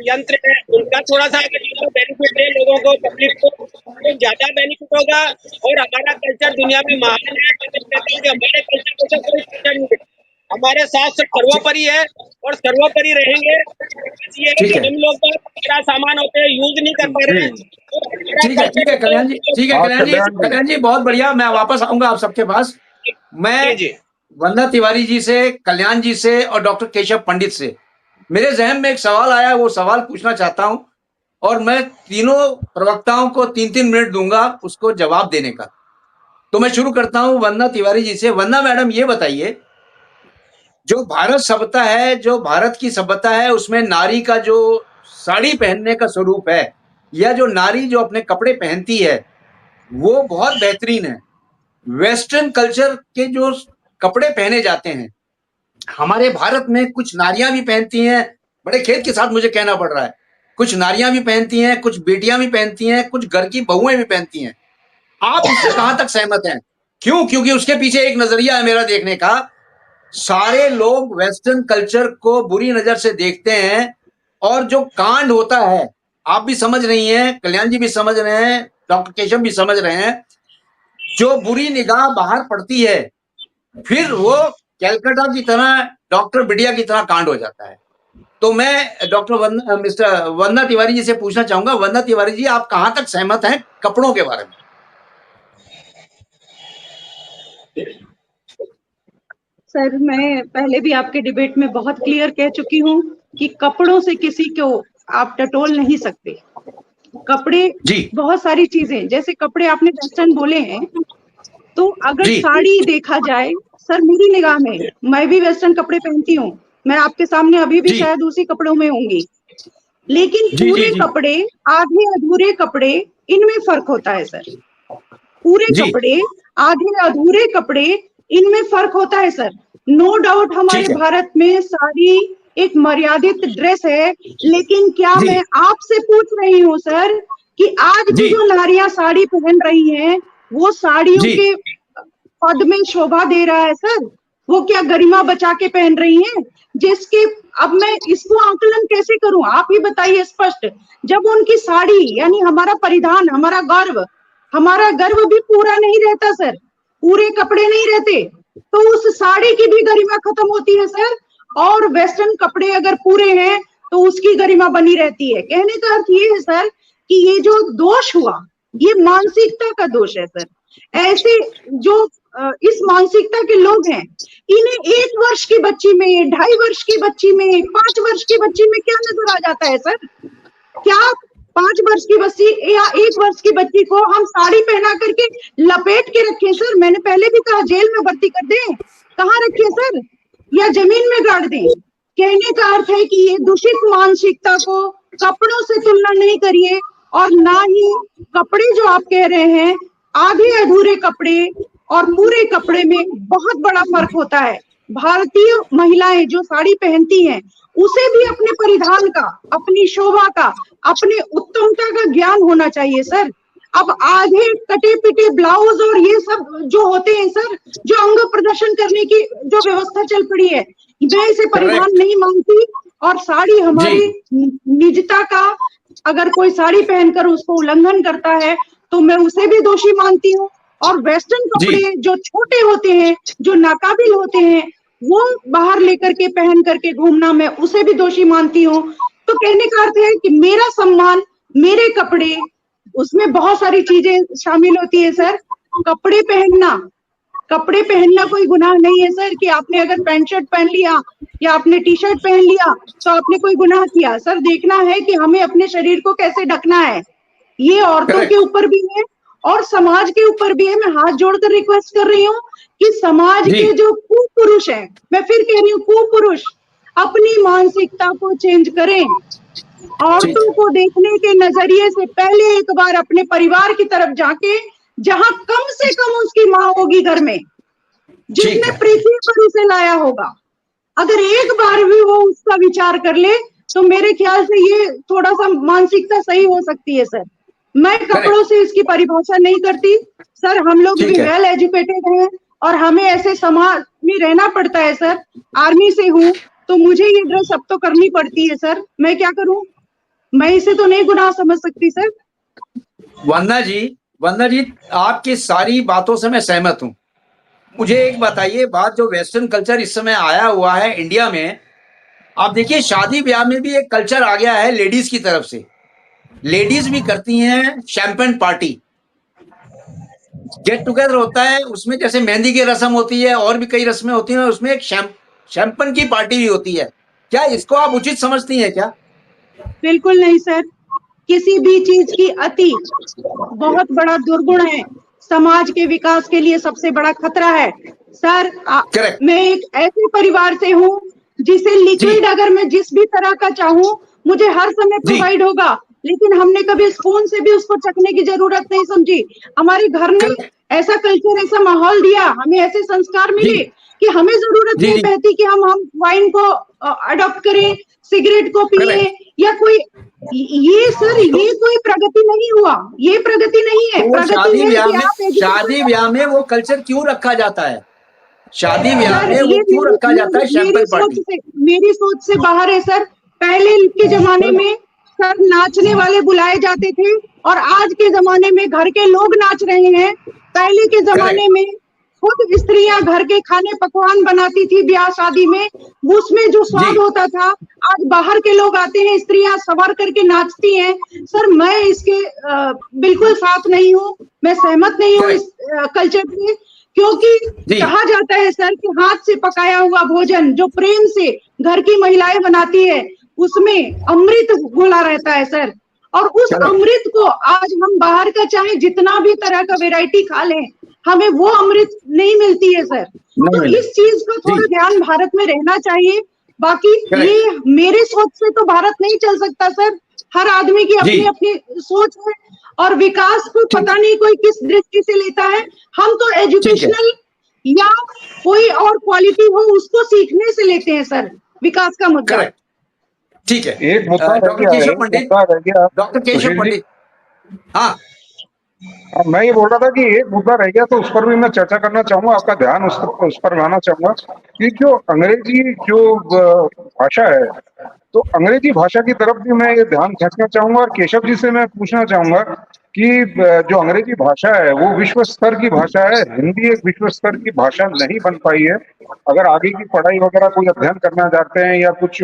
यंत्र है, उनका थोड़ा सा अगर बेनिफिट दे लोगों को, पब्लिक को, तो ज्यादा बेनिफिट होगा और हमारा कल्चर दुनिया में महान है। मैं कहता हूँ कि हमारे कल्चर को तो कोई कल्चर नहीं है, हमारे साथ सब सर्वोपरि है और सर्वोपरि रहेंगे। बस ये है ठीक कि है। हम लोग बड़ा सामान होते हैं, यूज नहीं कर पा रहे हैं। तो हमारा ठीक है, ठीक है कल्चर कल्याण जी, ठीक है हाँ, कल्याण जी, कल्याण जी बहुत बढ़िया। मैं वापस आऊंगा आप सबके पास। जी मैं जी वंदना तिवारी जी से, कल्याण जी से और डॉक्टर केशव पंडित से मेरे जहन में एक सवाल आया, वो सवाल पूछना चाहता हूं और मैं तीनों प्रवक्ताओं को 3-3 मिनट दूंगा उसको जवाब देने का। तो मैं शुरू करता हूं वंदना तिवारी जी से। वंदना मैडम, ये बताइए, जो भारत सभ्यता है, जो भारत की सभ्यता है, उसमें नारी का जो साड़ी पहनने का स्वरूप है, या जो नारी जो अपने कपड़े पहनती है, वो बहुत बेहतरीन है। वेस्टर्न कल्चर के जो कपड़े पहने जाते हैं, हमारे भारत में कुछ नारियां भी पहनती हैं, बड़े खेद के साथ मुझे कहना पड़ रहा है, कुछ नारियां भी पहनती हैं, कुछ बेटियां भी पहनती हैं, कुछ घर की बहुएं भी पहनती हैं। आप इससे कहां तक सहमत हैं? क्यों? क्योंकि उसके पीछे एक नजरिया है मेरा देखने का। सारे लोग वेस्टर्न कल्चर को बुरी नजर से देखते हैं और जो कांड होता है, आप भी समझ रही हैं, कल्याण जी भी समझ रहे हैं, डॉक्टर केशव भी समझ रहे हैं, जो बुरी निगाह बाहर पड़ती है, फिर वो कैलकाटा की तरह, डॉक्टर बिटिया की तरह कांड हो जाता है। तो मैं डॉक्टर मिस्टर वंदना तिवारी जी से पूछना चाहूंगा, वंदना तिवारी जी, आप कहां तक सहमत हैं कपड़ों के बारे में? सर, मैं पहले भी आपके डिबेट में बहुत क्लियर कह चुकी हूँ कि कपड़ों से किसी को आप टटोल नहीं सकते। कपड़े जी बहुत सारी चीजें, जैसे कपड़े आपने वेस्टर्न बोले हैं, तो अगर जी साड़ी देखा जाए, सर मेरी निगाह में, मैं भी वेस्टर्न कपड़े पहनती हूँ, मैं आपके सामने अभी भी जी शायद उसी कपड़ों में होंगी, लेकिन जी पूरे जी जी कपड़े, आधे अधूरे कपड़े, इनमें फर्क होता है सर। पूरे जी कपड़े, आधे अधूरे कपड़े, इनमें फर्क होता है सर। नो डाउट हमारे ठीक है भारत में साड़ी एक मर्यादित ड्रेस है, लेकिन क्या जी मैं आपसे पूछ रही हूँ सर कि आज जी भी जो नारियां साड़ी पहन रही हैं, वो साड़ियों जी के पद में शोभा दे रहा है सर? वो क्या गरिमा बचा के पहन रही हैं? जिसके, अब मैं इसको आकलन कैसे करूं, आप ही बताइए स्पष्ट। जब उनकी साड़ी यानी हमारा परिधान, हमारा गर्व भी पूरा नहीं रहता सर, पूरे कपड़े नहीं रहते, तो उस साड़ी की भी गरिमा खत्म होती है सर। और वेस्टर्न कपड़े अगर पूरे हैं तो उसकी गरिमा बनी रहती है। कहने का अर्थ ये है सर कि ये जो दोष हुआ, ये मानसिकता का दोष है सर। ऐसे जो इस मानसिकता के लोग हैं, इन्हें 1 वर्ष की बच्ची में, 2.5 वर्ष की बच्ची में, 5 वर्ष की बच्ची में क्या नजर आ जाता है सर? क्या 5 वर्ष की बच्ची या 1 वर्ष की बच्ची को हम साड़ी पहना करके लपेट के रखें सर? मैंने पहले भी कहा, जेल में भर्ती कर दें, कहाँ रखें सर, या जमीन में गाड़ दें? कहने का अर्थ है कि ये दूषित मानसिकता को कपड़ों से तुलना नहीं करिए, और ना ही कपड़े जो आप कह रहे हैं, आधे अधूरे कपड़े और पूरे कपड़े में बहुत बड़ा फर्क होता है। भारतीय महिलाएं जो साड़ी पहनती हैं उसे भी अपने परिधान का, अपनी शोभा का, अपने उत्तमता का ज्ञान होना चाहिए सर। अब आधे कटे पिटे ब्लाउज और ये सब जो होते हैं सर, जो अंग प्रदर्शन करने की जो व्यवस्था चल पड़ी है, मैं इसे परिधान नहीं मानती। और साड़ी हमारी निजता का, अगर कोई साड़ी पहनकर उसको उल्लंघन करता है तो मैं उसे भी दोषी मानती हूँ। और वेस्टर्न कपड़े जो छोटे होते हैं, जो नाकाबिल होते हैं, वो बाहर लेकर के पहन करके घूमना, मैं उसे भी दोषी मानती हूँ। तो कहने का अर्थ है कि मेरा सम्मान, मेरे कपड़े, उसमें बहुत सारी चीजें शामिल होती है सर। कपड़े पहनना कोई गुनाह नहीं है सर, कि आपने अगर पैंट शर्ट पहन लिया या आपने टी शर्ट पहन लिया तो आपने कोई गुनाह किया। सर देखना है कि हमें अपने शरीर को कैसे ढकना है, ये औरतों के ऊपर भी है और समाज के ऊपर भी है। मैं हाथ जोड़कर रिक्वेस्ट कर रही हूँ कि समाज के जो कुपुरुष हैं, मैं फिर कह रही हूँ कुपुरुष, अपनी मानसिकता को चेंज करें। औरतों को देखने के नजरिए से पहले एक बार अपने परिवार की तरफ जाके, जहां कम से कम उसकी माँ होगी घर में, जिसने पृथ्वी पर उसे लाया होगा, अगर एक बार भी वो उसका विचार कर ले तो मेरे ख्याल से ये थोड़ा सा मानसिकता सही हो सकती है सर। मैं कपड़ों से इसकी परिभाषा नहीं करती सर। हम लोग भी वेल एजुकेटेड हैं और हमें ऐसे समाज में रहना पड़ता है सर। आर्मी से हूँ तो मुझे ये ड्रेस अब तो करनी पड़ती है सर, मैं क्या करूं? मैं इसे तो नहीं गुनाह समझ सकती सर। वंदना जी, आपकी सारी बातों से मैं सहमत हूं। मुझे एक बताइए बात, जो वेस्टर्न कल्चर इस समय आया हुआ है इंडिया में, आप देखिए शादी ब्याह में भी एक कल्चर आ गया है लेडीज की तरफ से। लेडीज भी करती हैं शैंपेन पार्टी, गेट टुगेदर होता है, उसमें जैसे मेहंदी की रस्म होती है और भी कई रस्में होती हैं, उसमें एक शैंपेन की पार्टी भी होती है। क्या इसको आप उचित समझती हैं क्या? बिल्कुल नहीं सर, किसी भी चीज की अति बहुत बड़ा दुर्गुण है, समाज के विकास के लिए सबसे बड़ा खतरा है सर। मैं एक ऐसे परिवार से हूँ जिसे लिक्विड अगर मैं जिस भी तरह का चाहूँ मुझे हर समय प्रोवाइड होगा, लेकिन हमने कभी स्पून से भी उसको चखने की जरूरत नहीं समझी। हमारे घर ने ऐसा कल्चर, ऐसा माहौल दिया, हमें ऐसे संस्कार मिले कि हमें जरूरत नहीं पड़ती कि हम वाइन को अडॉप्ट करें, सिगरेट को पिए या कोई, ये सर ये कोई प्रगति नहीं हुआ, ये प्रगति नहीं है। प्रगति है शादी ब्याह में वो कल्चर क्यों रखा जाता है? शादी ब्याह में वो क्यों रखा जाता है शैंपेन पार्टी? मेरी सोच से बाहर है सर। पहले के जमाने में सर नाचने वाले बुलाए जाते थे और आज के जमाने में घर के लोग नाच रहे हैं। पहले के जमाने में खुद स्त्रियां घर के खाने पकवान बनाती थी ब्याह शादी में, उसमें जो स्वाद होता था, आज बाहर के लोग आते हैं, स्त्रियां सवार करके नाचती हैं। सर मैं इसके बिल्कुल साथ नहीं हूँ, मैं सहमत नहीं हूँ इस कल्चर से, क्योंकि कहा जाता है सर कि हाथ से पकाया हुआ भोजन जो प्रेम से घर की महिलाएं बनाती है उसमें अमृत घुला रहता है सर। और उस अमृत को आज हम बाहर का चाहे जितना भी तरह का वैरायटी खा लें, हमें वो अमृत नहीं मिलती है सर। तो इस चीज का थोड़ा ध्यान भारत में रहना चाहिए। बाकी ये मेरे सोच से तो भारत नहीं चल सकता सर, हर आदमी की अपनी अपनी सोच है और विकास को पता नहीं कोई किस दृष्टि से लेता है। हम तो एजुकेशनल या कोई और क्वालिटी हो उसको सीखने से लेते हैं सर विकास का मुद्दा। ठीक है, एक मुद्दा डॉक्टर केशव पंडित, हाँ मैं ये बोल रहा था कि एक मुद्दा रह गया तो उस पर भी मैं चर्चा करना चाहूंगा, आपका ध्यान उस पर लाना चाहूंगा कि जो अंग्रेजी जो भाषा है, तो अंग्रेजी भाषा की तरफ भी मैं ये ध्यान खींचना चाहूंगा और केशव जी से मैं पूछना चाहूंगा कि जो अंग्रेजी भाषा है वो विश्व स्तर की भाषा है, हिंदी एक विश्व स्तर की भाषा नहीं बन पाई है। अगर आगे की पढ़ाई वगैरह कोई अध्ययन करना चाहते हैं या कुछ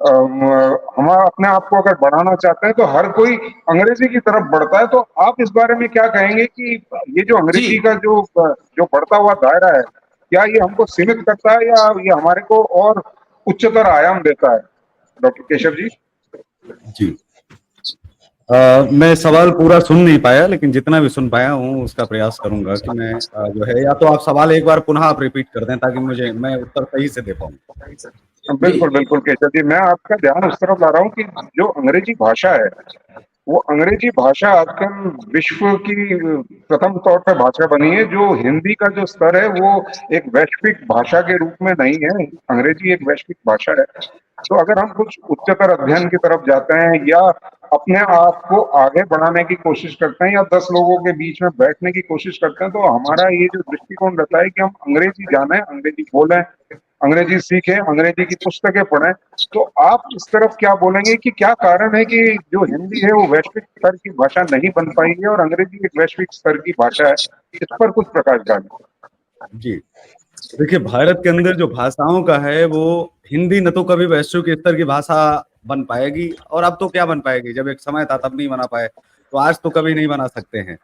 हम अपने आप को अगर बढ़ाना चाहते हैं तो हर कोई अंग्रेजी की तरफ बढ़ता है। तो आप इस बारे में क्या कहेंगे कि ये जो अंग्रेजी का जो बढ़ता हुआ दायरा है, क्या ये हमको सीमित करता है या ये हमारे को और उच्चतर आयाम देता है? डॉक्टर केशव जी। जी मैं सवाल पूरा सुन नहीं पाया, लेकिन जितना भी सुन पाया हूँ उसका प्रयास करूंगा कि मैं जो है, या तो आप सवाल एक बार पुनः आप रिपीट कर दें ताकि मैं उत्तर सही से दे पाऊँ। बिल्कुल बिल्कुल केशव जी, मैं आपका ध्यान उस तरफ ला रहा हूँ कि जो अंग्रेजी भाषा है वो अंग्रेजी भाषा आजकल विश्व की प्रथम तौर पे भाषा बनी है। जो हिंदी का जो स्तर है वो एक वैश्विक भाषा के रूप में नहीं है, अंग्रेजी एक वैश्विक भाषा है। तो अगर हम कुछ उच्चतर अध्ययन की तरफ जाते हैं या अपने आप को आगे बढ़ाने की कोशिश करते हैं या 10 लोगों के बीच में बैठने की कोशिश करते हैं, तो हमारा ये जो दृष्टिकोण रहता है कि हम अंग्रेजी जानें, अंग्रेजी बोलें, अंग्रेजी सीखें, अंग्रेजी की पुस्तकें पढ़ें। तो आप इस तरफ क्या बोलेंगे कि क्या कारण है कि जो हिंदी है वो वैश्विक स्तर की भाषा नहीं बन पाई है और अंग्रेजी एक वैश्विक स्तर की भाषा है? इस पर कुछ प्रकाश डालें। जी, देखिए भारत के अंदर जो भाषाओं का है वो हिंदी न तो कभी वैश्विक स्तर की भाषा बन पाएगी, और अब तो क्या बन पाएगी, जब एक समय था तब नहीं बना पाए, तो आज तो कभी नहीं बना सकते हैं।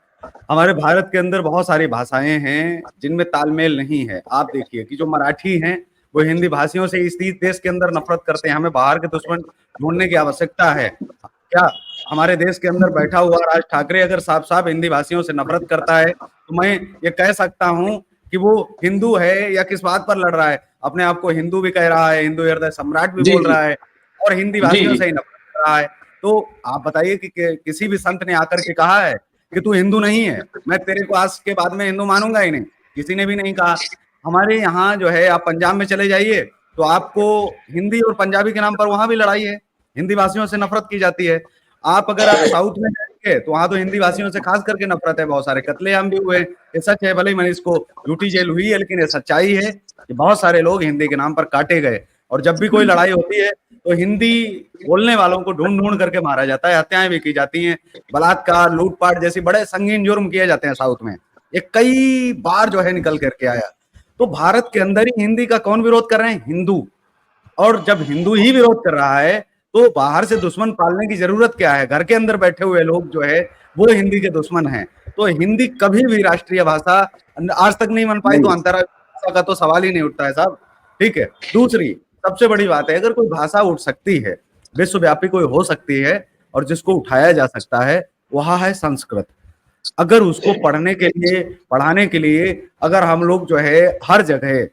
हमारे भारत के अंदर बहुत सारी भाषाएं हैं जिनमें तालमेल नहीं है। आप देखिए कि जो मराठी हैं वो हिंदी भाषियों से इस देश के अंदर नफरत करते हैं। हमें बाहर के दुश्मन ढूंढने की आवश्यकता है क्या? हमारे देश के अंदर बैठा हुआ राज ठाकरे अगर साफ साफ हिंदी भाषियों से नफरत करता है तो मैं ये कह सकता हूं कि वो हिंदू है या किस बात पर लड़ रहा है। अपने आप को हिंदू भी कह रहा है, हिंदू हृदय सम्राट भी जी बोल जी रहा है, और हिंदी जी भाषियों जी से ही नफरत कर रहा है। तो आप बताइए कि किसी भी संत ने आकर के कहा है कि तू हिंदू नहीं है, मैं तेरे को आज के बाद में हिंदू मानूंगा ही नहीं, किसी ने भी नहीं कहा। हमारे यहाँ जो है, आप पंजाब में चले जाइए तो आपको हिंदी और पंजाबी के नाम पर वहां भी लड़ाई है, हिंदी भाषियों से नफरत की जाती है। आप साउथ में जाएंगे तो वहां तो हिंदी भाषियों से खास करके नफरत है, बहुत सारे कत्लेआम भी हुए। ये सच है, भले ही मनीष को झूठी जेल हुई है, लेकिन ये सच्चाई है कि बहुत सारे लोग हिंदी के नाम पर काटे गए। और जब भी कोई लड़ाई होती है तो हिंदी बोलने वालों को ढूंढ ढूंढ करके मारा जाता है, हत्याएं भी की जाती हैं, बलात्कार, लूटपाट जैसी बड़े संगीन जुर्म किए जाते हैं साउथ में। ये कई बार जो है निकल करके आया। तो भारत के अंदर ही हिंदी का कौन विरोध कर रहे हैं? हिंदू। और जब हिंदू ही विरोध कर रहा है तो बाहर से दुश्मन पालने की जरूरत क्या है? घर के अंदर बैठे हुए लोग जो है वो हिंदी के दुश्मन हैं। तो हिंदी कभी भी राष्ट्रीय भाषा आज तक नहीं बन पाई, तो अंतर्राष्ट्रीय भाषा का तो सवाल ही नहीं उठता है साहब। ठीक है। दूसरी सबसे बड़ी बात है, अगर कोई भाषा उठ सकती है, विश्वव्यापी कोई हो सकती है और जिसको उठाया जा सकता है, वह है संस्कृत। अगर उसको पढ़ने के लिए, पढ़ाने के लिए अगर हम लोग जो है हर जगह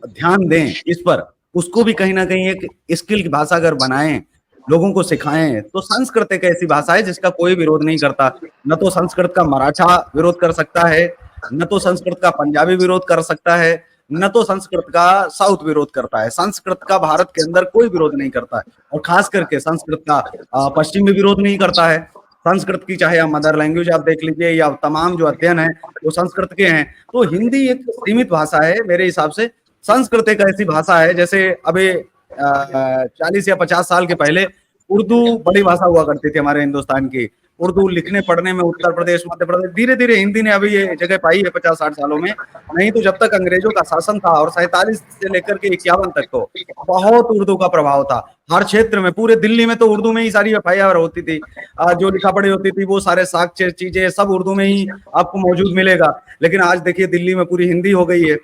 ध्यान दें इस पर, उसको भी कहीं ना कहीं एक स्किल की भाषा अगर बनाएं, लोगों को सिखाएं, तो संस्कृत एक ऐसी भाषा है जिसका कोई विरोध नहीं करता। न तो संस्कृत का मराठा विरोध कर सकता है, न तो संस्कृत का पंजाबी विरोध कर सकता है, न तो संस्कृत का साउथ विरोध करता है। संस्कृत का भारत के अंदर कोई विरोध नहीं करता है, और खास करके संस्कृत का पश्चिम में विरोध नहीं करता है। संस्कृत की चाहे आप मदर लैंग्वेज आप देख लीजिए या तमाम जो अध्ययन है वो संस्कृत के हैं। तो हिंदी एक सीमित भाषा है मेरे हिसाब से। संस्कृत एक ऐसी भाषा है, जैसे अभी 40 या 50 साल के पहले उर्दू बड़ी भाषा हुआ करती थी हमारे हिंदुस्तान की। उर्दू लिखने पढ़ने में उत्तर प्रदेश, मध्य प्रदेश, धीरे धीरे हिंदी ने अभी ये जगह पाई है 50-60 सालों में। नहीं तो जब तक अंग्रेजों का शासन था, और 47 से लेकर के 51 तक तो बहुत उर्दू का प्रभाव था हर क्षेत्र में। पूरे दिल्ली में तो उर्दू में ही सारी एफआईआर होती थी, जो लिखा पढ़ी होती थी वो सारे साक्ष्य चीजें सब उर्दू में ही आपको मौजूद मिलेगा। लेकिन आज देखिए दिल्ली में पूरी हिंदी हो गई है,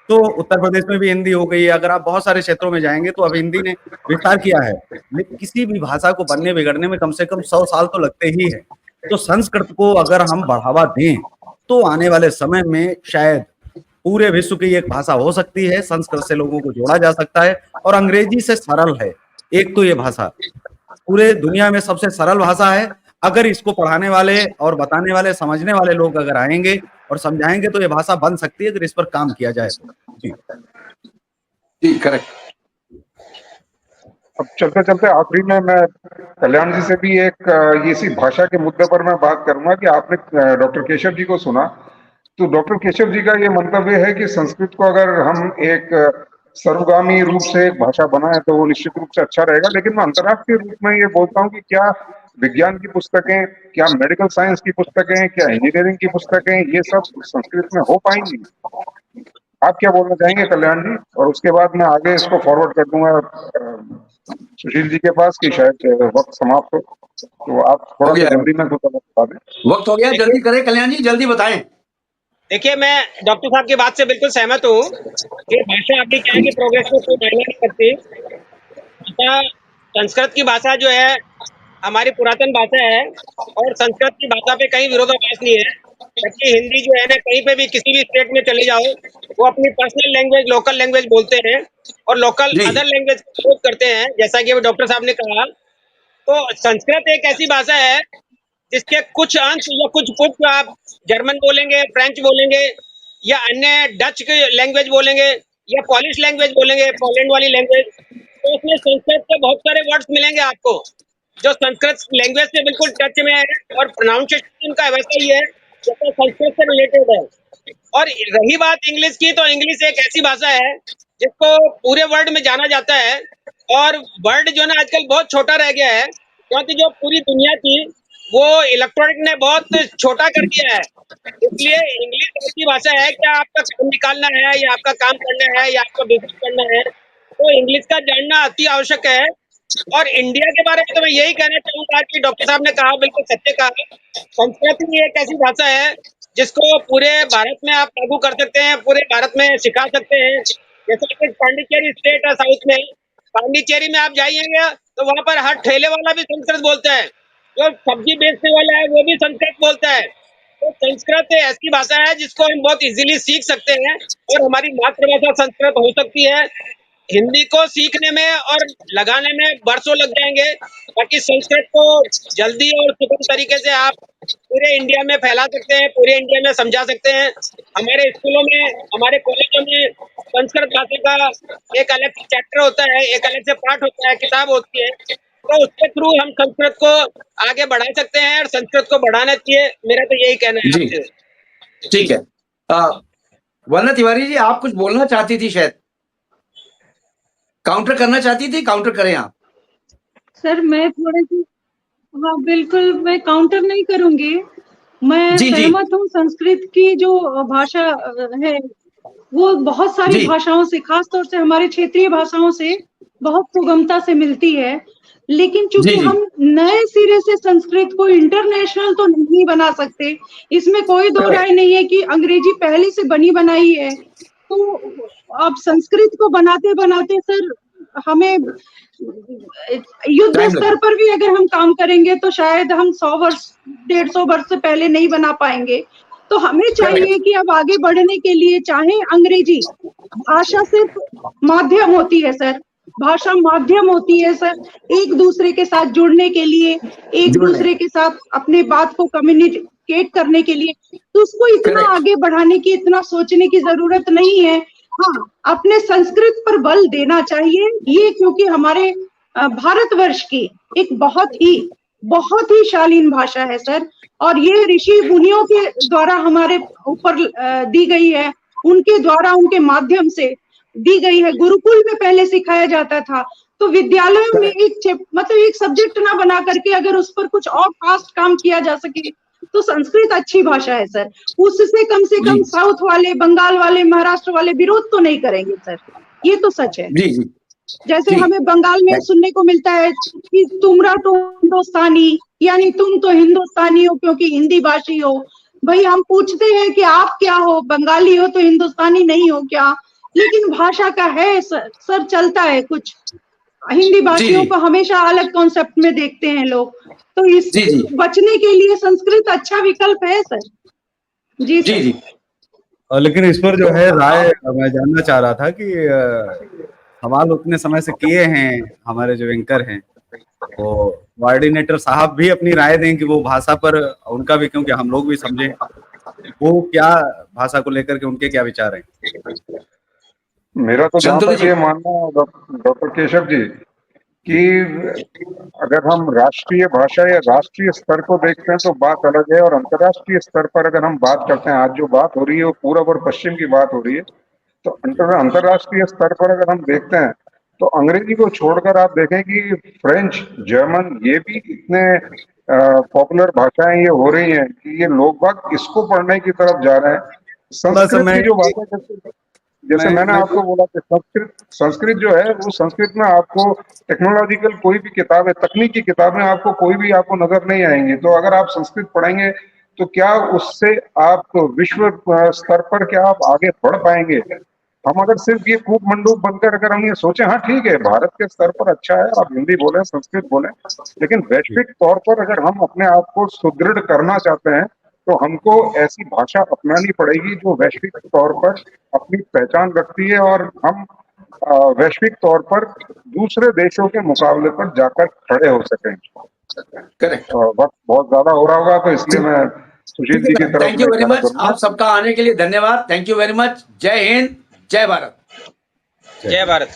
तो उत्तर प्रदेश में भी हिंदी हो गई है। अगर आप बहुत सारे क्षेत्रों में जाएंगे तो अब हिंदी ने विस्तार किया है। लेकिन किसी भी भाषा को बनने बिगड़ने में कम से कम 100 साल तो लगते ही है। तो संस्कृत को अगर हम बढ़ावा दें तो आने वाले समय में शायद पूरे विश्व की एक भाषा हो सकती है। संस्कृत से लोगों को जोड़ा जा सकता है, और अंग्रेजी से सरल है एक तो ये भाषा, पूरे दुनिया में सबसे सरल भाषा है। अगर इसको पढ़ाने वाले और बताने वाले, समझने वाले लोग अगर आएंगे और समझाएंगे तो ये भाषा बन सकती है, अगर इस पर काम किया जाए तो। जी जी करेक्ट। अब चलते चलते आखिरी में मैं कल्याण जी से भी एक इसी भाषा के मुद्दे पर मैं बात करूंगा कि आपने डॉक्टर केशव जी को सुना, तो डॉक्टर केशव जी का ये मंतव्य है कि संस्कृत को अगर हम एक सर्वगामी रूप से एक भाषा बनाए तो वो निश्चित रूप से अच्छा रहेगा। लेकिन मैं अंतर्राष्ट्रीय रूप में ये बोलता हूँ कि क्या विज्ञान की पुस्तकें, क्या मेडिकल साइंस की पुस्तकें, क्या इंजीनियरिंग की पुस्तकें, ये सब संस्कृत में हो पाएंगी? आप क्या बोलना चाहेंगे कल्याण जी? और उसके बाद मैं आगे इसको फॉरवर्ड कर दूंगा सुशील जी के पास कि शायद वक्त समाप्त हो, तो आप थोड़ा सा जल्दी में कुछ बता दें। वक्त हो गया, जल्दी करें कल्याण जी, जल्दी बताएं। देखिए, मैं डॉक्टर साहब की बात से बिल्कुल सहमत हूँ कि भाषा अपनी क्या है कि प्रोग्रेस में कोई मायने नहीं करती। भाषा, संस्कृत की भाषा जो है हमारी पुरातन भाषा है, और संस्कृत की भाषा पे कहीं विरोधाभास नहीं है। जबकि हिंदी जो है ना, कहीं पे भी किसी भी स्टेट में चले जाओ, वो अपनी पर्सनल लैंग्वेज, लोकल लैंग्वेज बोलते हैं, और लोकल जी अदर लैंग्वेज का उपयोग करते हैं। जैसा कि अभी डॉक्टर साहब ने कहा तो संस्कृत एक ऐसी भाषा है जिसके कुछ अंश या कुछ पुट आप जर्मन बोलेंगे, फ्रेंच बोलेंगे या अन्य डच लैंग्वेज बोलेंगे या पॉलिश लैंग्वेज बोलेंगे, पोलैंड वाली लैंग्वेज, तो उसमें संस्कृत के बहुत सारे वर्ड्स मिलेंगे आपको जो संस्कृत लैंग्वेज से बिल्कुल टच में है और प्रोनाउंसिएशन का वैसा ही है जैसे संस्कृत से रिलेटेड है। और रही बात इंग्लिश की, तो इंग्लिश एक ऐसी भाषा है जिसको पूरे वर्ल्ड में जाना जाता है और वर्ल्ड जो ना आजकल बहुत छोटा रह गया है क्योंकि जो पूरी दुनिया थी वो इलेक्ट्रॉनिक ने बहुत छोटा कर दिया है। इसलिए इंग्लिश ऐसी भाषा है कि आपका काम निकालना है या आपका काम करना है या आपका बिजनेस करना है तो इंग्लिश का जानना अति आवश्यक है। और इंडिया के बारे में तो मैं यही कहना चाहूंगा कि डॉक्टर साहब ने कहा, बिल्कुल सत्य कहा, संस्कृत ही एक ऐसी भाषा है जिसको पूरे भारत में आप लागू कर सकते हैं, पूरे भारत में सिखा सकते हैं। जैसे कि पांडिचेरी स्टेट है साउथ में, पांडिचेरी में आप जाइएगा तो वहां पर हर ठेले वाला भी संस्कृत बोलता है, जो सब्जी बेचने वाला है वो भी संस्कृत बोलता है। तो संस्कृत ऐसी भाषा है जिसको हम बहुत इजीली सीख सकते हैं और हमारी मातृभाषा संस्कृत हो सकती है। हिंदी को सीखने में और लगाने में बरसों लग जाएंगे, बाकी संस्कृत को जल्दी और सुगम तरीके से आप पूरे इंडिया में फैला सकते हैं, पूरे इंडिया में समझा सकते हैं। हमारे स्कूलों में, हमारे कॉलेजों में संस्कृत भाषा का एक अलग चैप्टर होता है, एक अलग से पाठ होता है, किताब होती है, तो उसके थ्रू हम संस्कृत को आगे बढ़ा सकते हैं और संस्कृत को बढ़ाना चाहिए। मेरा तो यही कहना है जी। आपसे। ठीक है। वंदना तिवारी जी, आप कुछ बोलना चाहती थी, शायद काउंटर करना चाहती थी, काउंटर करें आप। सर मैं थोड़ी सी, हाँ बिल्कुल, मैं काउंटर नहीं करूंगी। मैं जी, जी। सहमत हूँ, संस्कृत की जो भाषा है वो बहुत सारी जी। भाषाओं से, खास तौर से हमारे क्षेत्रीय भाषाओं से बहुत सुगमता से मिलती है। लेकिन चूंकि जी, जी। हम नए सिरे से संस्कृत को इंटरनेशनल तो नहीं बना सकते, इसमें कोई दो राय नहीं है कि अंग्रेजी पहले से बनी बनाई है। तो अब संस्कृत को बनाते बनाते सर हमें युद्ध टाइम स्तर लगेगा। पर भी अगर हम काम करेंगे तो शायद हम 100 वर्ष 150 वर्ष से पहले नहीं बना पाएंगे। तो हमें चाहिए कि अब आगे बढ़ने के लिए, चाहे अंग्रेजी भाषा सिर्फ माध्यम होती है सर, भाषा माध्यम होती है सर, एक दूसरे के साथ जुड़ने के लिए, एक जुड़ने। दूसरे के साथ अपने बात को कम्युनिकेट करने के लिए, तो उसको इतना Correct. आगे बढ़ाने की, इतना सोचने की जरूरत नहीं है। हाँ, अपने संस्कृत पर बल देना चाहिए, ये क्योंकि हमारे भारतवर्ष की एक बहुत ही शालीन भाषा है सर, और ये ऋषि मुनियों के द्वारा हमारे ऊपर दी गई है, उनके द्वारा, उनके माध्यम से दी गई है। गुरुकुल में पहले सिखाया जाता था, तो विद्यालयों में मतलब एक सब्जेक्ट ना बना करके अगर उस पर कुछ और फास्ट काम किया जा सके तो संस्कृत अच्छी भाषा है सर। उससे कम से कम जी। साउथ वाले, बंगाल वाले, महाराष्ट्र वाले विरोध तो नहीं करेंगे सर, ये तो सच है। जी, जी। जैसे जी। हमें बंगाल में सुनने को मिलता है कि तुमरा तो हिंदुस्तानी, यानी तुम तो हिंदुस्तानी हो क्योंकि हिंदी भाषी हो। भाई हम पूछते हैं कि आप क्या हो, बंगाली हो तो हिंदुस्तानी नहीं हो क्या? लेकिन भाषा का है सर चलता है कुछ, हिंदी भाषियों जी। को हमेशा अलग कॉन्सेप्ट में देखते हैं लोग, तो इस जी, जी। बचने के लिए संस्कृत अच्छा विकल्प है सर। जी जी, सर। जी। लेकिन इस पर जो है राय मैं जानना चाह रहा था कि सवाल उतने समय से किए हैं हमारे जो एंकर हैं, वो कोऑर्डिनेटर साहब भी अपनी राय दें कि वो भाषा पर उनका भी, क्योंकि हम लोग भी समझें वो क्या भाषा को लेकर के उनके क्या विचार हैं। मेरा तो जहां संतोष तक जी। ये मानना है डॉक्टर केशव जी कि अगर हम राष्ट्रीय भाषा या राष्ट्रीय स्तर को देखते हैं तो बात अलग है, और अंतर्राष्ट्रीय स्तर पर अगर हम बात करते हैं, आज जो बात हो रही है वो पूरब और पश्चिम की बात हो रही है, तो अंतर्राष्ट्रीय स्तर पर अगर हम देखते हैं तो अंग्रेजी को छोड़कर आप देखें कि फ्रेंच, जर्मन, ये भी इतने पॉपुलर भाषाएं ये हो रही हैं कि ये लोग बाग इसको पढ़ने की तरफ जा रहे हैं। थोड़ा सा संस्कृत मैं की जो भाषा, जैसे मैंने आपको बोला कि संस्कृत जो है वो संस्कृत में आपको टेक्नोलॉजिकल कोई भी किताब है, तकनीकी किताबें आपको कोई भी आपको नजर नहीं आएंगी। तो अगर आप संस्कृत पढ़ेंगे तो क्या उससे आप विश्व स्तर पर क्या आप आगे बढ़ पाएंगे? हम अगर सिर्फ ये कूप मंडूक बनकर अगर हम ये सोचें, हाँ ठीक है भारत के स्तर पर अच्छा है आप हिंदी बोलें, संस्कृत बोलें, लेकिन वैश्विक तौर पर अगर हम अपने आप को सुदृढ़ करना चाहते हैं तो हमको ऐसी भाषा अपनानी पड़ेगी जो वैश्विक तौर पर अपनी पहचान रखती है, और हम वैश्विक तौर पर दूसरे देशों के मुकाबले पर जाकर खड़े हो सकें। करेक्ट। वक्त बहुत ज्यादा हो रहा होगा, तो इसलिए मैं सुशील जी की तरफ थैंक यू में वेरी इशारा मच, करूंगा। आप सबका आने के लिए धन्यवाद। Thank you very much. जय हिंद, जय भारत। जय भारत।